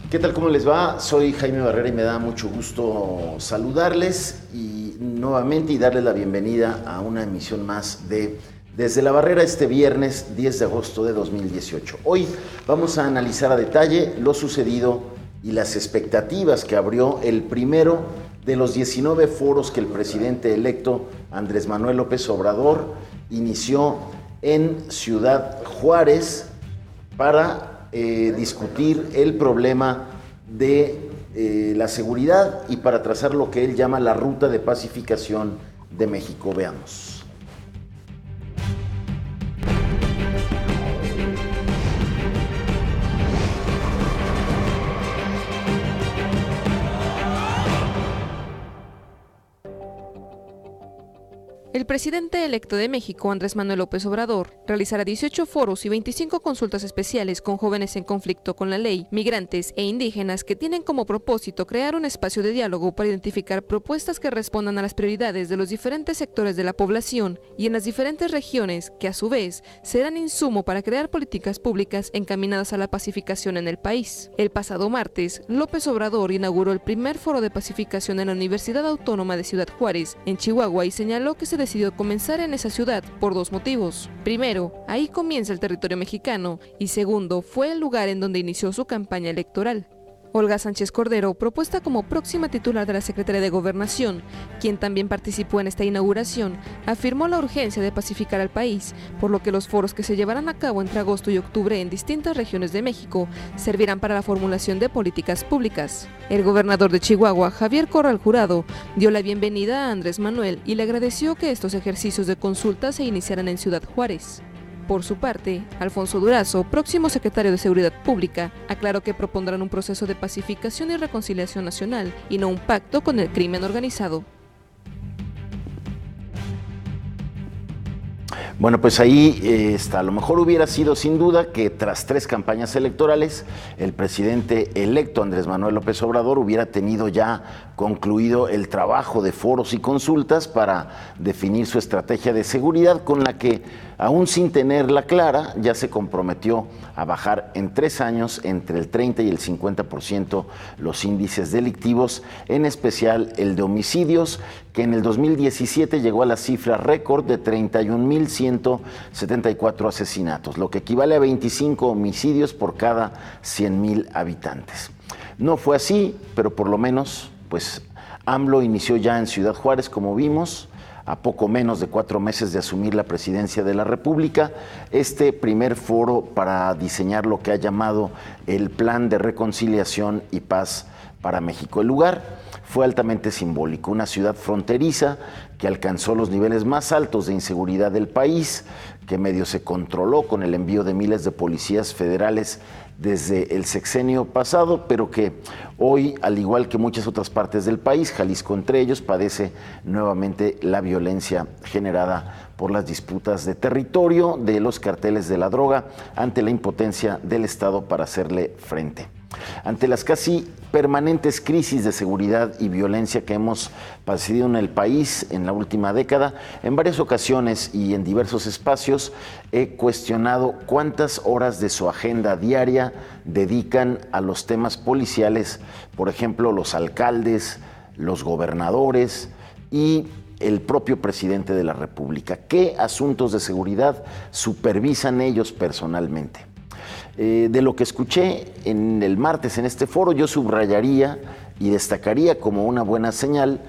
¿Qué tal? ¿Cómo les va? Soy Jaime Barrera y me da mucho gusto saludarles y nuevamente y darles la bienvenida a una emisión más de Desde la Barrera este viernes 10 de agosto de 2018. Hoy vamos a analizar a detalle lo sucedido y las expectativas que abrió el primero de los 19 foros que el presidente electo Andrés Manuel López Obrador inició en Ciudad Juárez para discutir el problema de la seguridad y para trazar lo que él llama la ruta de pacificación de México. Veamos. El presidente electo de México, Andrés Manuel López Obrador, realizará 18 foros y 25 consultas especiales con jóvenes en conflicto con la ley, migrantes e indígenas que tienen como propósito crear un espacio de diálogo para identificar propuestas que respondan a las prioridades de los diferentes sectores de la población y en las diferentes regiones que, a su vez, serán insumo para crear políticas públicas encaminadas a la pacificación en el país. El pasado martes, López Obrador inauguró el primer foro de pacificación en la Universidad Autónoma de Ciudad Juárez, en Chihuahua, y señaló que se decidió comenzar en esa ciudad por dos motivos. Primero, ahí comienza el territorio mexicano y segundo, fue el lugar en donde inició su campaña electoral. Olga Sánchez Cordero, propuesta como próxima titular de la Secretaría de Gobernación, quien también participó en esta inauguración, afirmó la urgencia de pacificar al país, por lo que los foros que se llevarán a cabo entre agosto y octubre en distintas regiones de México servirán para la formulación de políticas públicas. El gobernador de Chihuahua, Javier Corral Jurado, dio la bienvenida a Andrés Manuel y le agradeció que estos ejercicios de consulta se iniciaran en Ciudad Juárez. Por su parte, Alfonso Durazo, próximo secretario de Seguridad Pública, aclaró que propondrán un proceso de pacificación y reconciliación nacional y no un pacto con el crimen organizado. Bueno, pues ahí está. A lo mejor hubiera sido sin duda que tras 3 campañas electorales, el presidente electo Andrés Manuel López Obrador hubiera tenido ya concluido el trabajo de foros y consultas para definir su estrategia de seguridad, con la que, aún sin tenerla clara, ya se comprometió a bajar en 3 años entre el 30 y el 50% los índices delictivos, en especial el de homicidios, que en el 2017 llegó a la cifra récord de 31.174 asesinatos, lo que equivale a 25 homicidios por cada 100,000 habitantes. No fue así, pero por lo menos, pues, AMLO inició ya en Ciudad Juárez, como vimos, a poco menos de 4 meses de asumir la presidencia de la República, este primer foro para diseñar lo que ha llamado el Plan de Reconciliación y Paz para México. El lugar fue altamente simbólico, una ciudad fronteriza que alcanzó los niveles más altos de inseguridad del país, que medio se controló con el envío de miles de policías federales desde el sexenio pasado, pero que hoy, al igual que muchas otras partes del país, Jalisco entre ellos, padece nuevamente la violencia generada por las disputas de territorio de los carteles de la droga ante la impotencia del Estado para hacerle frente. Ante las casi permanentes crisis de seguridad y violencia que hemos padecido en el país en la última década, en varias ocasiones y en diversos espacios he cuestionado cuántas horas de su agenda diaria dedican a los temas policiales, por ejemplo, los alcaldes, los gobernadores y el propio presidente de la República. ¿Qué asuntos de seguridad supervisan ellos personalmente? De lo que escuché en el martes en este foro, yo subrayaría y destacaría como una buena señal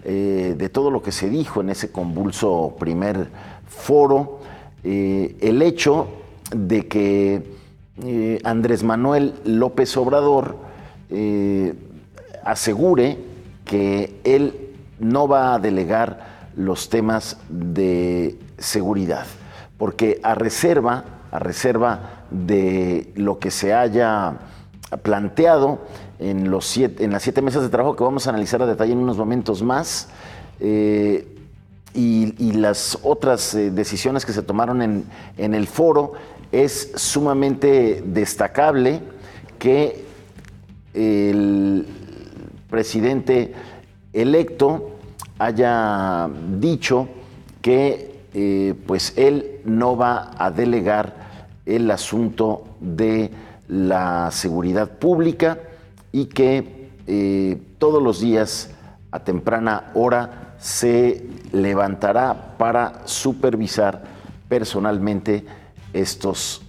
de todo lo que se dijo en ese convulso primer foro, el hecho de que Andrés Manuel López Obrador asegure que él no va a delegar los temas de seguridad, porque a reserva de lo que se haya planteado en las 7 mesas de trabajo que vamos a analizar a detalle en unos momentos más, y las otras decisiones que se tomaron en el foro, es sumamente destacable que el presidente electo haya dicho que pues él no va a delegar el asunto de la seguridad pública y que todos los días a temprana hora se levantará para supervisar personalmente estos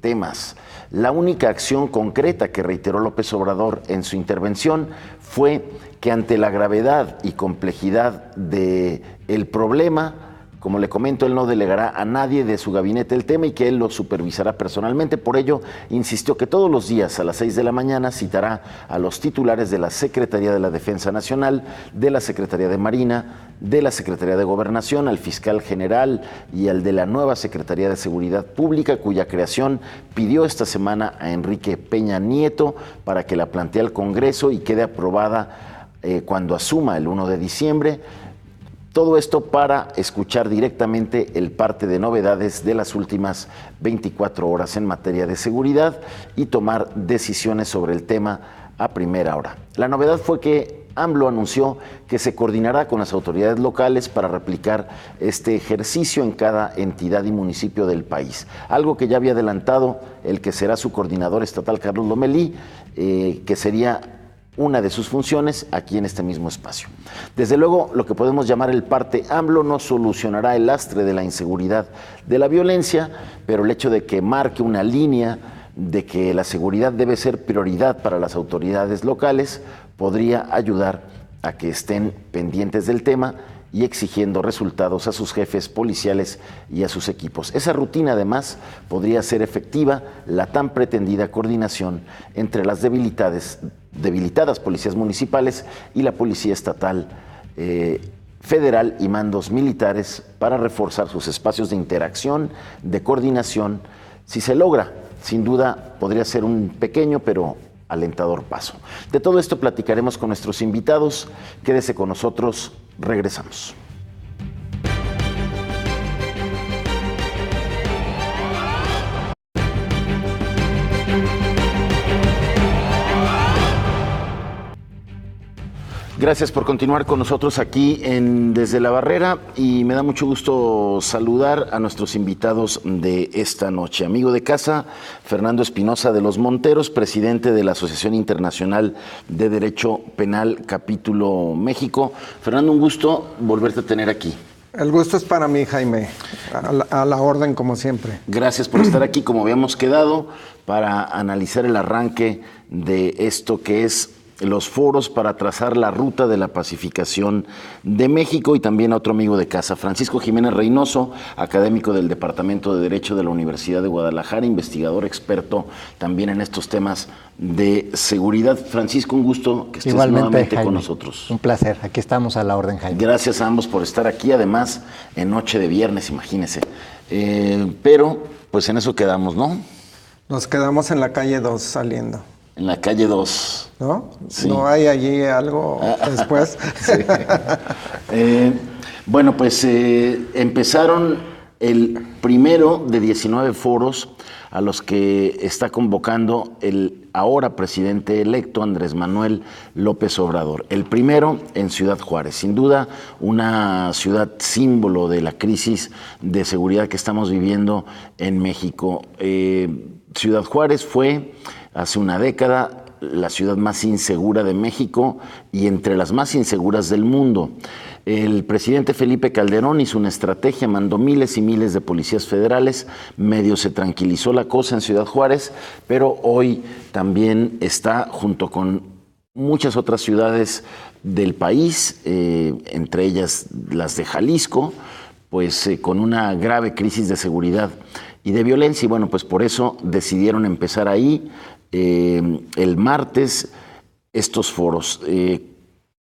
temas. La única acción concreta que reiteró López Obrador en su intervención fue que ante la gravedad y complejidad del problema, como le comento, él no delegará a nadie de su gabinete el tema y que él lo supervisará personalmente. Por ello, insistió que todos los días a las 6 de la mañana citará a los titulares de la Secretaría de la Defensa Nacional, de la Secretaría de Marina, de la Secretaría de Gobernación, al fiscal general y al de la nueva Secretaría de Seguridad Pública, cuya creación pidió esta semana a Enrique Peña Nieto para que la plantee al Congreso y quede aprobada cuando asuma el 1 de diciembre. Todo esto para escuchar directamente el parte de novedades de las últimas 24 horas en materia de seguridad y tomar decisiones sobre el tema a primera hora. La novedad fue que AMLO anunció que se coordinará con las autoridades locales para replicar este ejercicio en cada entidad y municipio del país. Algo que ya había adelantado el que será su coordinador estatal, Carlos Lomelí, que sería una de sus funciones aquí en este mismo espacio. Desde luego, lo que podemos llamar el parte AMLO no solucionará el lastre de la inseguridad, de la violencia, pero el hecho de que marque una línea de que la seguridad debe ser prioridad para las autoridades locales podría ayudar a que estén pendientes del tema y exigiendo resultados a sus jefes policiales y a sus equipos. Esa rutina, además, podría ser efectiva la tan pretendida coordinación entre las debilitadas policías municipales y la policía estatal, federal y mandos militares para reforzar sus espacios de interacción, de coordinación. Si se logra, sin duda, podría ser un pequeño pero alentador paso. De todo esto platicaremos con nuestros invitados. Quédese con nosotros, regresamos. Gracias por continuar con nosotros aquí Desde la Barrera y me da mucho gusto saludar a nuestros invitados de esta noche. Amigo de casa, Fernando Espinosa de los Monteros, presidente de la Asociación Internacional de Derecho Penal, Capítulo México. Fernando, un gusto volverte a tener aquí. El gusto es para mí, Jaime, a la orden como siempre. Gracias por estar aquí, como habíamos quedado, para analizar el arranque de esto que es los foros para trazar la ruta de la pacificación de México, y también a otro amigo de casa, Francisco Jiménez Reynoso, académico del Departamento de Derecho de la Universidad de Guadalajara, investigador experto también en estos temas de seguridad. Francisco, un gusto que estés igualmente, nuevamente Jaime, con nosotros. Un placer, aquí estamos a la orden, Jaime. Gracias a ambos por estar aquí, además en noche de viernes, imagínese. Pero pues en eso quedamos, ¿no? Nos quedamos en la calle 2 saliendo. En la calle 2. ¿No? Sí. ¿No hay allí algo después? Sí. Bueno, pues empezaron el primero de 19 foros a los que está convocando el ahora presidente electo Andrés Manuel López Obrador. El primero en Ciudad Juárez, sin duda una ciudad símbolo de la crisis de seguridad que estamos viviendo en México. Ciudad Juárez fue hace una década la ciudad más insegura de México y entre las más inseguras del mundo. El presidente Felipe Calderón hizo una estrategia, mandó miles y miles de policías federales, medio se tranquilizó la cosa en Ciudad Juárez, pero hoy también está junto con muchas otras ciudades del país, entre ellas las de Jalisco, pues con una grave crisis de seguridad y de violencia, y bueno, pues por eso decidieron empezar ahí el martes estos foros.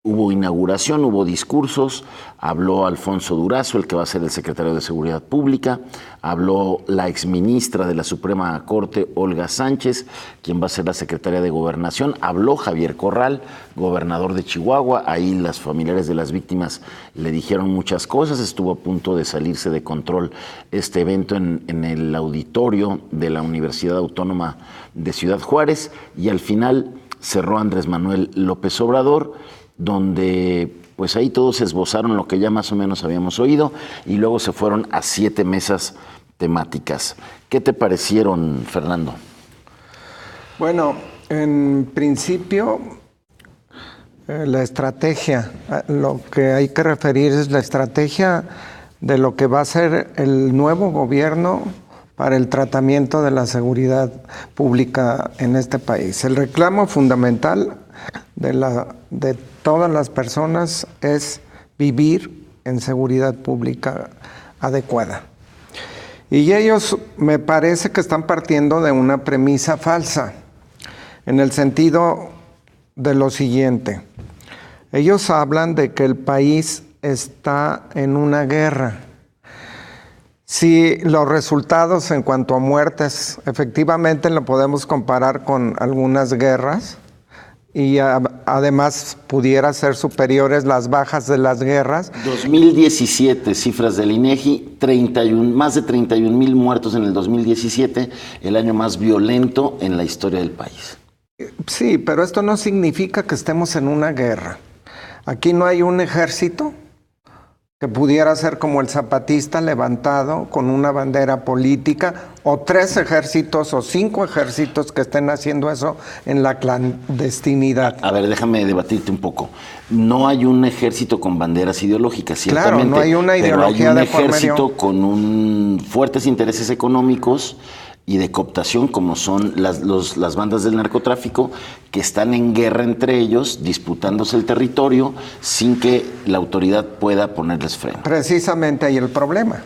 Hubo inauguración, hubo discursos, habló Alfonso Durazo, el que va a ser el secretario de Seguridad Pública, habló la exministra de la Suprema Corte, Olga Sánchez, quien va a ser la secretaria de Gobernación, habló Javier Corral, gobernador de Chihuahua, ahí las familiares de las víctimas le dijeron muchas cosas, estuvo a punto de salirse de control este evento en el auditorio de la Universidad Autónoma de Ciudad Juárez, y al final cerró Andrés Manuel López Obrador, donde pues ahí todos esbozaron lo que ya más o menos habíamos oído y luego se fueron a 7 mesas temáticas. ¿Qué te parecieron, Fernando? Bueno, En principio, la estrategia, lo que hay que referir es la estrategia de lo que va a ser el nuevo gobierno para el tratamiento de la seguridad pública en este país. El reclamo fundamental de todas las personas es vivir en seguridad pública adecuada. Y ellos me parece que están partiendo de una premisa falsa, en el sentido de lo siguiente. Ellos hablan de que el país está en una guerra. Si los resultados en cuanto a muertes, efectivamente lo podemos comparar con algunas guerras, y además pudiera ser superiores las bajas de las guerras. 2017, cifras del INEGI, más de 31,000 muertos en el 2017, el año más violento en la historia del país. Sí, pero esto no significa que estemos en una guerra. Aquí no hay un ejército que pudiera ser como el zapatista levantado con una bandera política, o 3 ejércitos o 5 ejércitos que estén haciendo eso en la clandestinidad. A ver, déjame debatirte un poco. No hay un ejército con banderas ideológicas, ciertamente. Claro, no hay una ideología de por medio. Pero hay un ejército con fuertes intereses económicos y de cooptación, como son las bandas del narcotráfico, que están en guerra entre ellos, disputándose el territorio, sin que la autoridad pueda ponerles freno. Precisamente ahí el problema.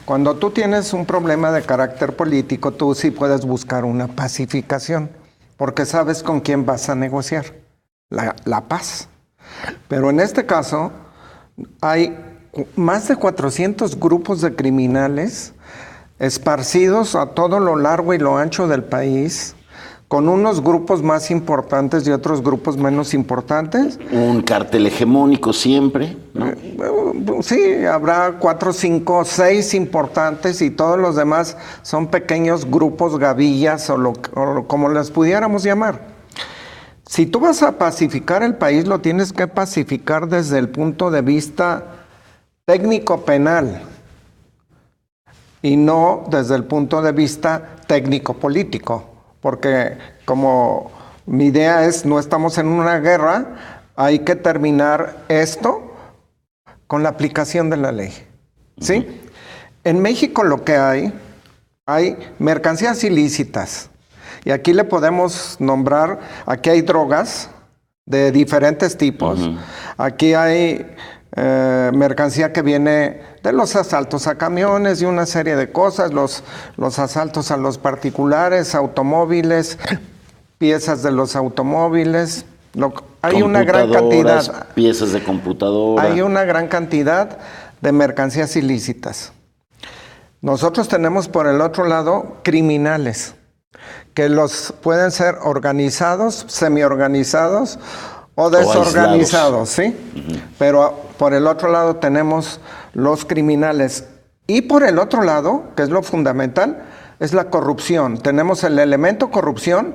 Cuando tú tienes un problema de carácter político, tú sí puedes buscar una pacificación, porque sabes con quién vas a negociar, la paz. Pero en este caso, hay más de 400 grupos de criminales esparcidos a todo lo largo y lo ancho del país, con unos grupos más importantes y otros grupos menos importantes. Un cártel hegemónico siempre, ¿no? Sí, habrá 4, 5, 6 importantes y todos los demás son pequeños grupos, gavillas o como les pudiéramos llamar. Si tú vas a pacificar el país, lo tienes que pacificar desde el punto de vista técnico-penal y no desde el punto de vista técnico-político, porque como mi idea es, no estamos en una guerra, hay que terminar esto con la aplicación de la ley, ¿sí? En México lo que hay mercancías ilícitas, y aquí le podemos nombrar, aquí hay drogas de diferentes tipos, aquí hay mercancía que viene de los asaltos a camiones y una serie de cosas, los asaltos a los particulares, automóviles, piezas de los automóviles, hay una gran cantidad, piezas de computadora. Hay una gran cantidad de mercancías ilícitas. Nosotros tenemos por el otro lado criminales, que los pueden ser organizados, semiorganizados o desorganizados, ¿sí? Pero por el otro lado tenemos los criminales. Y por el otro lado, que es lo fundamental, es la corrupción. Tenemos el elemento corrupción,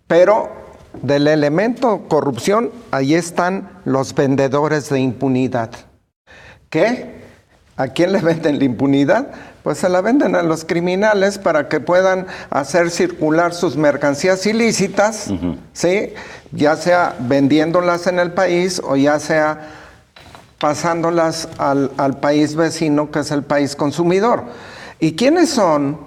pero del elemento corrupción, ahí están los vendedores de impunidad. ¿Qué? ¿A quién le venden la impunidad? Pues se la venden a los criminales para que puedan hacer circular sus mercancías ilícitas, ¿sí? Ya sea vendiéndolas en el país o ya sea pasándolas al país vecino, que es el país consumidor. ¿Y quiénes son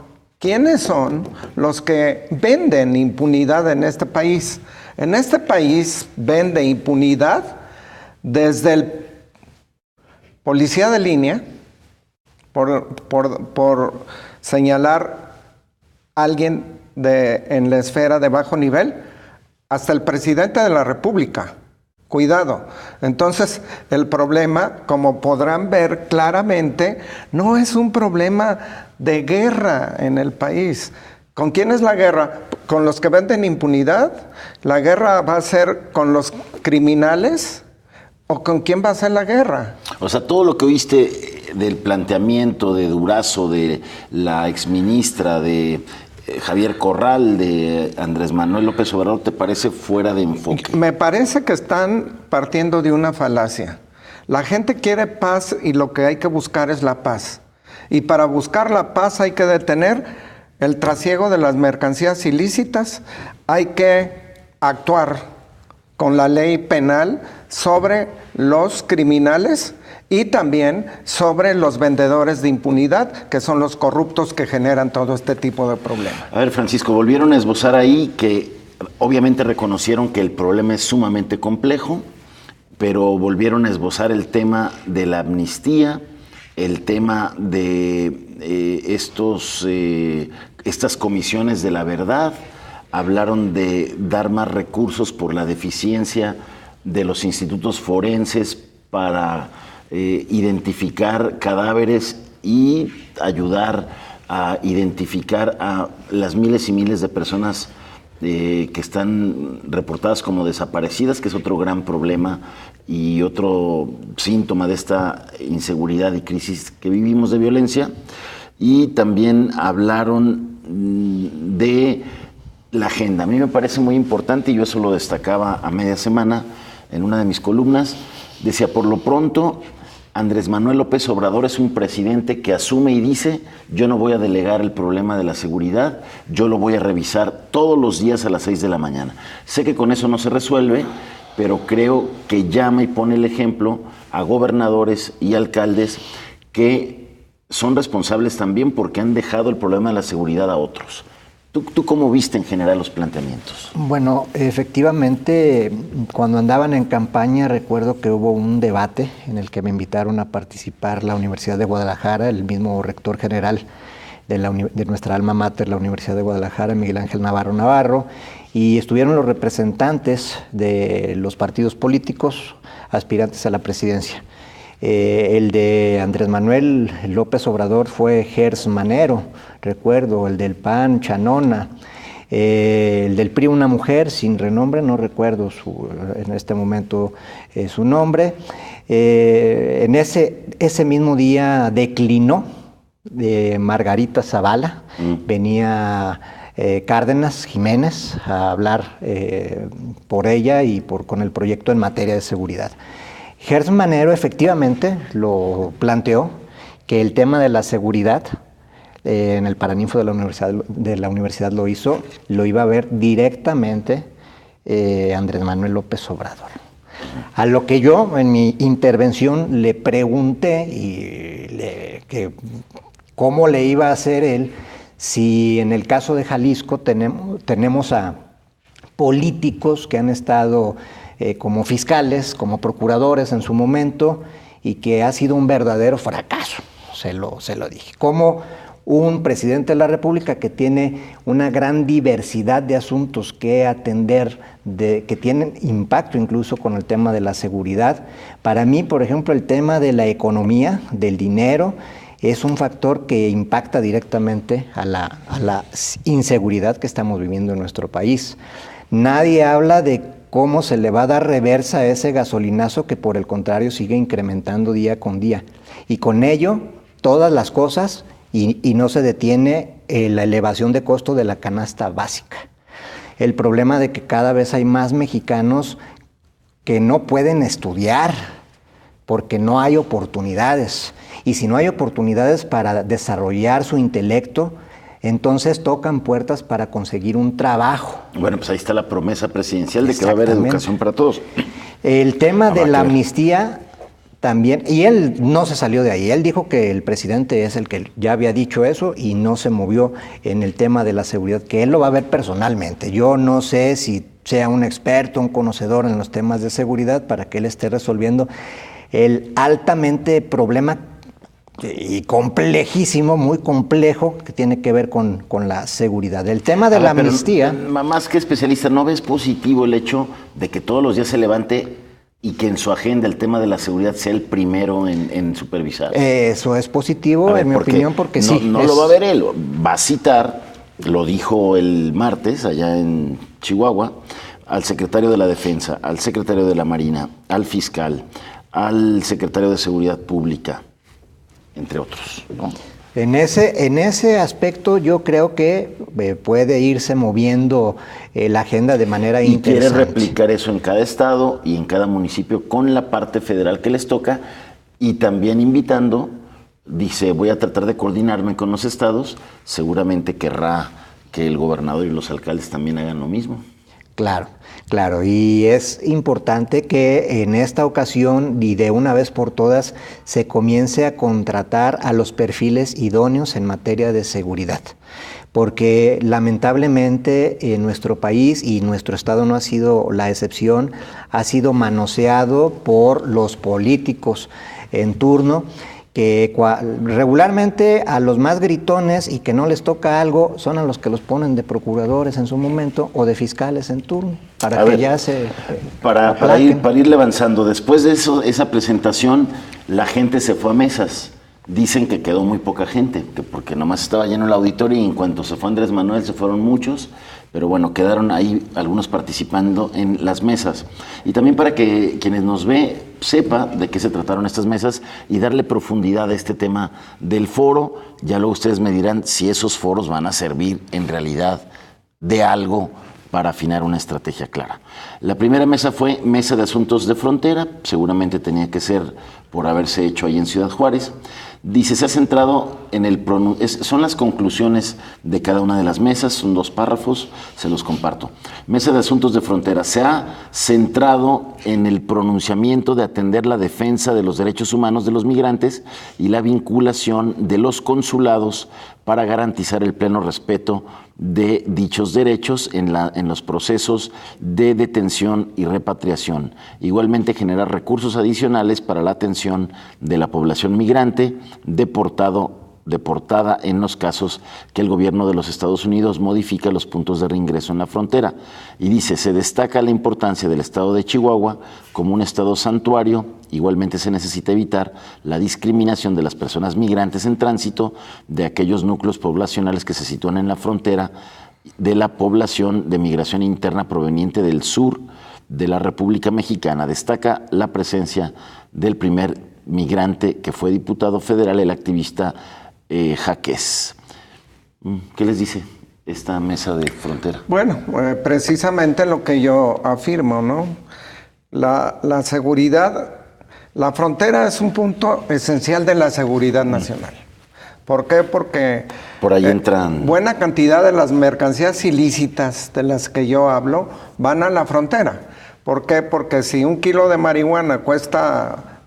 los que venden impunidad en este país? En este país vende impunidad desde el policía de línea, por señalar a alguien en la esfera de bajo nivel, hasta el presidente de la República. Cuidado. Entonces, el problema, como podrán ver claramente, no es un problema de guerra en el país. ¿Con quién es la guerra? ¿Con los que venden impunidad? ¿La guerra va a ser con los criminales? ¿O con quién va a ser la guerra? O sea, todo lo que oíste del planteamiento de Durazo, de la exministra, de Javier Corral, de Andrés Manuel López Obrador, ¿te parece fuera de enfoque? Me parece que están partiendo de una falacia. La gente quiere paz y lo que hay que buscar es la paz. Y para buscar la paz hay que detener el trasiego de las mercancías ilícitas, hay que actuar con la ley penal sobre los criminales y también sobre los vendedores de impunidad, que son los corruptos que generan todo este tipo de problemas. A ver, Francisco, volvieron a esbozar ahí que obviamente reconocieron que el problema es sumamente complejo, pero volvieron a esbozar el tema de la amnistía, el tema de estas comisiones de la verdad. Hablaron de dar más recursos por la deficiencia de los institutos forenses para identificar cadáveres y ayudar a identificar a las miles y miles de personas que están reportadas como desaparecidas, que es otro gran problema y otro síntoma de esta inseguridad y crisis que vivimos de violencia. Y también hablaron de la agenda. A mí me parece muy importante, y yo eso lo destacaba a media semana en una de mis columnas. Decía, por lo pronto, Andrés Manuel López Obrador es un presidente que asume y dice, yo no voy a delegar el problema de la seguridad, yo lo voy a revisar todos los días a las 6 de la mañana. Sé que con eso no se resuelve, pero creo que llama y pone el ejemplo a gobernadores y alcaldes que son responsables también porque han dejado el problema de la seguridad a otros. ¿Tú cómo viste en general los planteamientos? Bueno, efectivamente, cuando andaban en campaña, recuerdo que hubo un debate en el que me invitaron a participar la Universidad de Guadalajara, el mismo rector general de nuestra alma mater, la Universidad de Guadalajara, Miguel Ángel Navarro, y estuvieron los representantes de los partidos políticos aspirantes a la presidencia. El de Andrés Manuel López Obrador fue Gers Manero, recuerdo, el del PAN, Chanona, el del PRI, una mujer sin renombre, no recuerdo en este momento su nombre. En ese mismo día declinó Margarita Zavala, venía Cárdenas Jiménez a hablar por ella y con el proyecto en materia de seguridad. Gers Manero efectivamente lo planteó, que el tema de la seguridad en el Paraninfo de la universidad lo iba a ver directamente Andrés Manuel López Obrador. A lo que yo en mi intervención le pregunté cómo le iba a hacer él si en el caso de Jalisco tenemos a políticos que han estado como fiscales, como procuradores en su momento, y que ha sido un verdadero fracaso, se lo dije. Como un presidente de la República que tiene una gran diversidad de asuntos que atender, que tienen impacto incluso con el tema de la seguridad. Para mí, por ejemplo, el tema de la economía, del dinero, es un factor que impacta directamente a la inseguridad que estamos viviendo en nuestro país. Nadie habla de cómo se le va a dar reversa a ese gasolinazo que por el contrario sigue incrementando día con día. Y con ello, todas las cosas, y no se detiene la elevación de costo de la canasta básica. El problema de que cada vez hay más mexicanos que no pueden estudiar porque no hay oportunidades. Y si no hay oportunidades para desarrollar su intelecto, entonces tocan puertas para conseguir un trabajo. Bueno, pues ahí está la promesa presidencial de que va a haber educación para todos. El tema de la amnistía también, y él no se salió de ahí, él dijo que el presidente es el que ya había dicho eso y no se movió en el tema de la seguridad, que él lo va a ver personalmente. Yo no sé si sea un experto, un conocedor en los temas de seguridad para que él esté resolviendo el altamente problema y complejísimo, muy complejo, que tiene que ver con la seguridad. El tema de la amnistía... Más que especialista, ¿no ves positivo el hecho de que todos los días se levante y que en su agenda el tema de la seguridad sea el primero en supervisar? Eso es positivo, en mi opinión, porque no, sí. No lo va a ver él, va a citar, lo dijo el martes allá en Chihuahua, al secretario de la Defensa, al secretario de la Marina, al fiscal, al secretario de Seguridad Pública, entre otros, ¿no? En ese aspecto yo creo que puede irse moviendo la agenda de manera interesante. Y quiere replicar eso en cada estado y en cada municipio con la parte federal que les toca, y también invitando, dice, voy a tratar de coordinarme con los estados, seguramente querrá que el gobernador y los alcaldes también hagan lo mismo. Claro, claro, y es importante que en esta ocasión y de una vez por todas se comience a contratar a los perfiles idóneos en materia de seguridad, porque lamentablemente en nuestro país, y nuestro estado no ha sido la excepción, ha sido manoseado por los políticos en turno, que regularmente a los más gritones y que no les toca algo son a los que los ponen de procuradores en su momento o de fiscales en turno, para que ya se para irle avanzando. Después de eso, esa presentación, la gente se fue a mesas. Dicen que quedó muy poca gente, porque nomás estaba lleno el auditorio y en cuanto se fue Andrés Manuel se fueron muchos, pero bueno, quedaron ahí algunos participando en las mesas. Y también para que quienes nos ve sepa de qué se trataron estas mesas y darle profundidad a este tema del foro. Ya luego ustedes me dirán si esos foros van a servir en realidad de algo para afinar una estrategia clara. La primera mesa fue Mesa de Asuntos de Frontera, seguramente tenía que ser por haberse hecho ahí en Ciudad Juárez. Dice, se ha centrado en son las conclusiones de cada una de las mesas, son 2 párrafos, se los comparto. Mesa de Asuntos de Frontera, se ha centrado en el pronunciamiento de atender la defensa de los derechos humanos de los migrantes y la vinculación de los consulados para garantizar el pleno respeto de dichos derechos en los procesos de detención y repatriación. Igualmente generar recursos adicionales para la atención de la población migrante deportada en los casos que el gobierno de los Estados Unidos modifica los puntos de reingreso en la frontera. Y dice, se destaca la importancia del estado de Chihuahua como un estado santuario. Igualmente se necesita evitar la discriminación de las personas migrantes en tránsito de aquellos núcleos poblacionales que se sitúan en la frontera de la población de migración interna proveniente del sur de la República Mexicana. Destaca la presencia del primer migrante que fue diputado federal, el activista Jaques. ¿Qué les dice esta mesa de frontera? Bueno, precisamente lo que yo afirmo, ¿no? La seguridad, la frontera es un punto esencial de la seguridad nacional. ¿Por qué? Porque por ahí entran buena cantidad de las mercancías ilícitas de las que yo hablo van a la frontera. ¿Por qué? Porque si 1 kilo de marihuana cuesta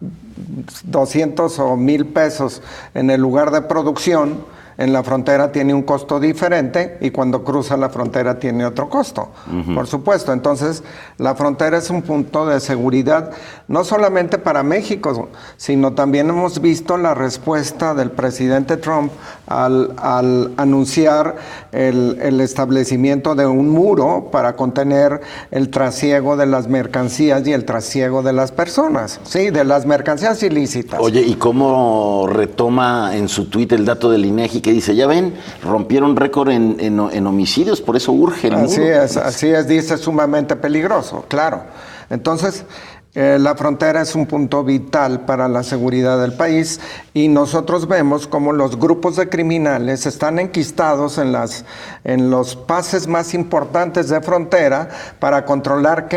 200 o 1,000 pesos en el lugar de producción, en la frontera tiene un costo diferente y cuando cruza la frontera tiene otro costo, por supuesto. Entonces, la frontera es un punto de seguridad, no solamente para México, sino también hemos visto la respuesta del presidente Trump al anunciar el establecimiento de un muro para contener el trasiego de las mercancías y el trasiego de las personas, sí, de las mercancías ilícitas. Oye, ¿y cómo retoma en su tuit el dato del INEGI que dice, ya ven, rompieron récord en homicidios, por eso urge el muro? Así es, dice sumamente peligroso, claro. Entonces, la frontera es un punto vital para la seguridad del país y nosotros vemos cómo los grupos de criminales están enquistados en los pases más importantes de frontera para controlar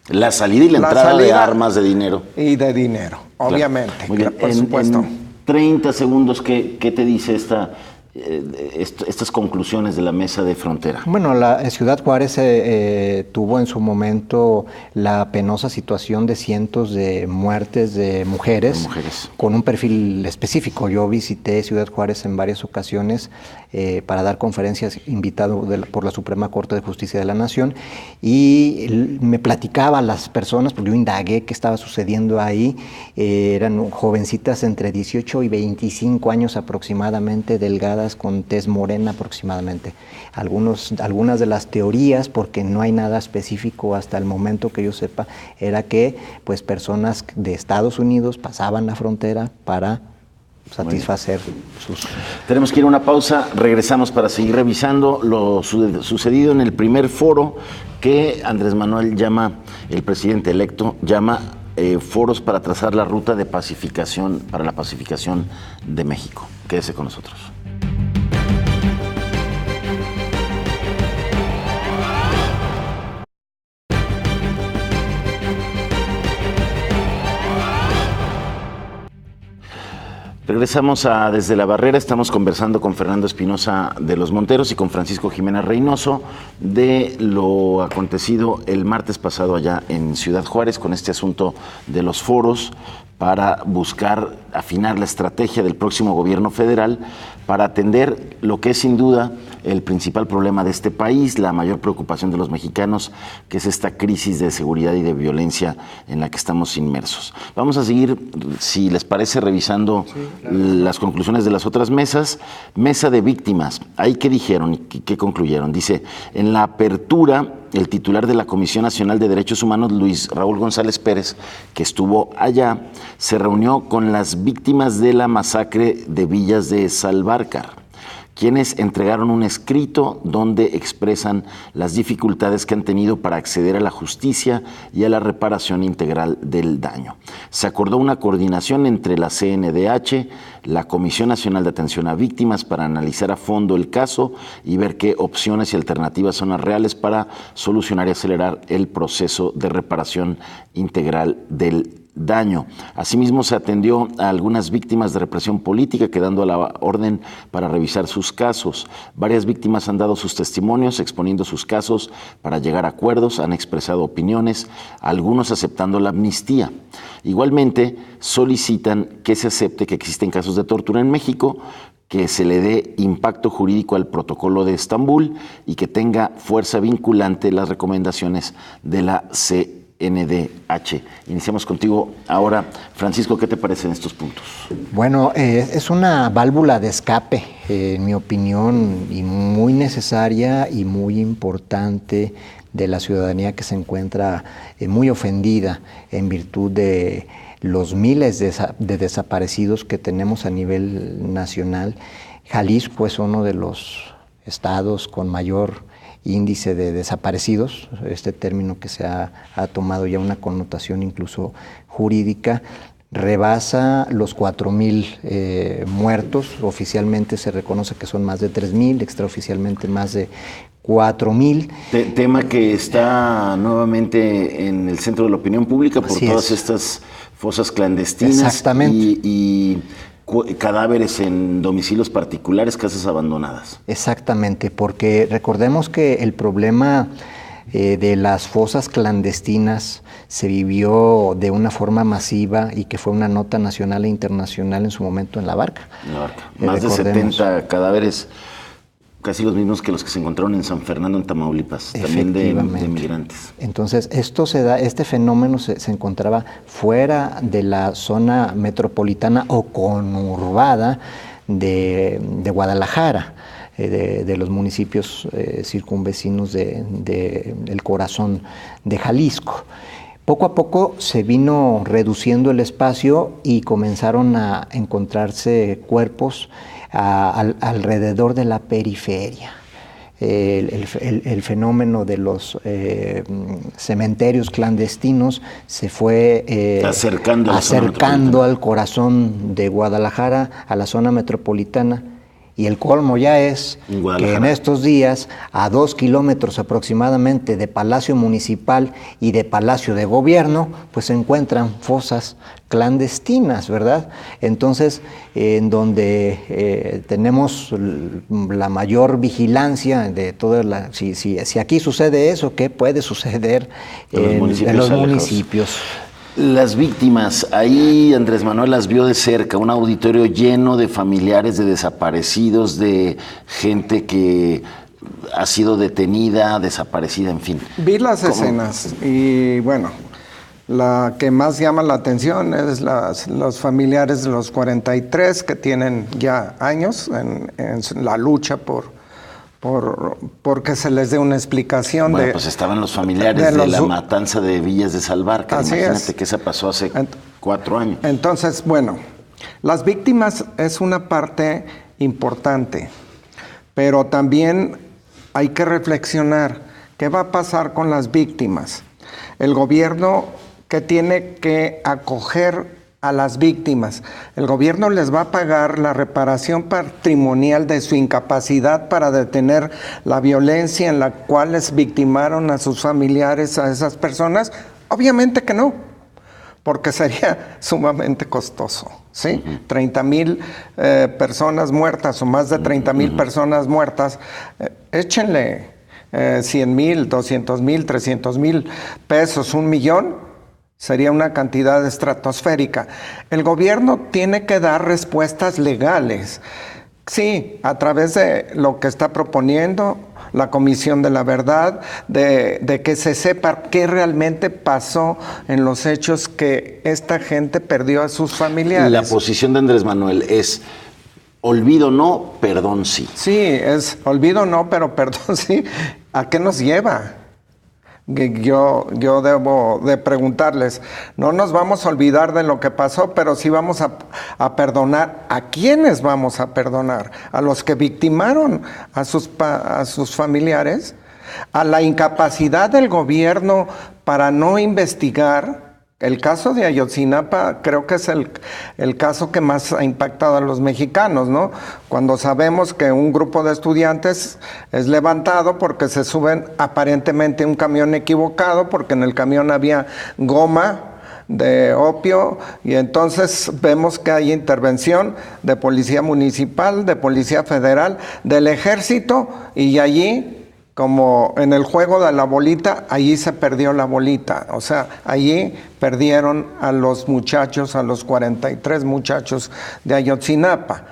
la salida y la entrada de armas, de dinero. Y de dinero, obviamente. Claro. Muy bien. Por supuesto. 30 segundos, ¿qué te dice estas conclusiones de la mesa de frontera? Bueno, Ciudad Juárez tuvo en su momento la penosa situación de cientos de muertes de mujeres con un perfil específico. Yo visité Ciudad Juárez en varias ocasiones para dar conferencias invitado por la Suprema Corte de Justicia de la Nación y me platicaba a las personas, porque yo indagué qué estaba sucediendo ahí. Eran jovencitas entre 18 y 25 años aproximadamente, delgadas, con tez morena aproximadamente. Algunas de las teorías, porque no hay nada específico hasta el momento que yo sepa, era que pues personas de Estados Unidos pasaban la frontera para satisfacer sus... Tenemos que ir a una pausa, regresamos para seguir revisando lo sucedido en el primer foro que Andrés Manuel el presidente electo llama foros para trazar la ruta de pacificación, para la pacificación de México. Quédese con nosotros. Regresamos a Desde la Barrera. Estamos conversando con Fernando Espinosa de los Monteros y con Francisco Jiménez Reynoso de lo acontecido el martes pasado allá en Ciudad Juárez con este asunto de los foros para buscar afinar la estrategia del próximo gobierno federal para atender lo que es sin duda el principal problema de este país, la mayor preocupación de los mexicanos, que es esta crisis de seguridad y de violencia en la que estamos inmersos. Vamos a seguir, si les parece, revisando las conclusiones de las otras mesas. Mesa de víctimas. ¿Ahí qué dijeron y qué concluyeron? Dice, en la apertura, el titular de la Comisión Nacional de Derechos Humanos, Luis Raúl González Pérez, que estuvo allá, se reunió con las víctimas de la masacre de Villas de Salvarcar, quienes entregaron un escrito donde expresan las dificultades que han tenido para acceder a la justicia y a la reparación integral del daño. Se acordó una coordinación entre la CNDH, la Comisión Nacional de Atención a Víctimas, para analizar a fondo el caso y ver qué opciones y alternativas son las reales para solucionar y acelerar el proceso de reparación integral del daño. Asimismo, se atendió a algunas víctimas de represión política, quedando a la orden para revisar sus casos. Varias víctimas han dado sus testimonios, exponiendo sus casos para llegar a acuerdos, han expresado opiniones, algunos aceptando la amnistía. Igualmente, solicitan que se acepte que existen casos de tortura en México, que se le dé impacto jurídico al protocolo de Estambul y que tenga fuerza vinculante las recomendaciones de la CNDH. Iniciamos contigo ahora. Francisco, ¿qué te parecen estos puntos? Bueno, es una válvula de escape, en mi opinión, y muy necesaria y muy importante de la ciudadanía que se encuentra muy ofendida en virtud de los miles de desaparecidos que tenemos a nivel nacional. Jalisco es uno de los estados con mayor índice de desaparecidos, este término que se ha tomado ya una connotación incluso jurídica, rebasa los 4,000 muertos. Oficialmente se reconoce que son más de 3,000, extraoficialmente más de 4,000. Tema que está nuevamente en el centro de la opinión pública por todas estas fosas clandestinas. Exactamente. Y cadáveres en domicilios particulares, casas abandonadas. Exactamente, porque recordemos que el problema de las fosas clandestinas se vivió de una forma masiva y que fue una nota nacional e internacional en su momento en La Barca. Más de 70 cadáveres, casi los mismos que los que se encontraron en San Fernando, en Tamaulipas, también de migrantes. Entonces, este fenómeno se encontraba fuera de la zona metropolitana o conurbada de Guadalajara, de los municipios circunvecinos del corazón de Jalisco. Poco a poco se vino reduciendo el espacio y comenzaron a encontrarse cuerpos alrededor de la periferia. El fenómeno de los cementerios clandestinos se fue acercando al corazón de Guadalajara, a la zona metropolitana. Y el colmo ya es que en estos días, a 2 kilómetros aproximadamente de Palacio Municipal y de Palacio de Gobierno, pues se encuentran fosas clandestinas, ¿verdad? Entonces, en donde tenemos la mayor vigilancia de toda la... Si aquí sucede eso, ¿qué puede suceder en los municipios? Las víctimas, ahí Andrés Manuel las vio de cerca, un auditorio lleno de familiares de desaparecidos, de gente que ha sido detenida, desaparecida, en fin. Vi las escenas y bueno, la que más llama la atención es los familiares de los 43 que tienen ya años en la lucha porque se les dé una explicación. Bueno, pues estaban los familiares de la matanza de Villas de Salvarcar. Imagínate que esa pasó hace 4 años. Entonces, bueno, las víctimas es una parte importante, pero también hay que reflexionar qué va a pasar con las víctimas. El gobierno que tiene que acoger a las víctimas. El gobierno les va a pagar la reparación patrimonial de su incapacidad para detener la violencia en la cual les victimaron a sus familiares, a esas personas. Obviamente que no, porque sería sumamente costoso, ¿sí? 30,000 personas muertas o más de 30,000 personas muertas, échenle 100,000, 200,000, 300,000 pesos, 1,000,000, sería una cantidad estratosférica. El gobierno tiene que dar respuestas legales, sí, a través de lo que está proponiendo la Comisión de la Verdad, de que se sepa qué realmente pasó en los hechos que esta gente perdió a sus familiares. La posición de Andrés Manuel es olvido no, perdón sí. Sí, es olvido no, pero perdón sí. ¿A qué nos lleva? Yo debo de preguntarles, no nos vamos a olvidar de lo que pasó, pero sí vamos a perdonar. ¿A quiénes vamos a perdonar? ¿A los que victimaron a sus familiares? ¿A la incapacidad del gobierno para no investigar? El caso de Ayotzinapa creo que es el caso que más ha impactado a los mexicanos, ¿no? Cuando sabemos que un grupo de estudiantes es levantado porque se suben aparentemente a un camión equivocado, porque en el camión había goma de opio, y entonces vemos que hay intervención de policía municipal, de policía federal, del ejército, y allí, como en el juego de la bolita, allí se perdió la bolita. O sea, allí perdieron a los muchachos, a los 43 muchachos de Ayotzinapa.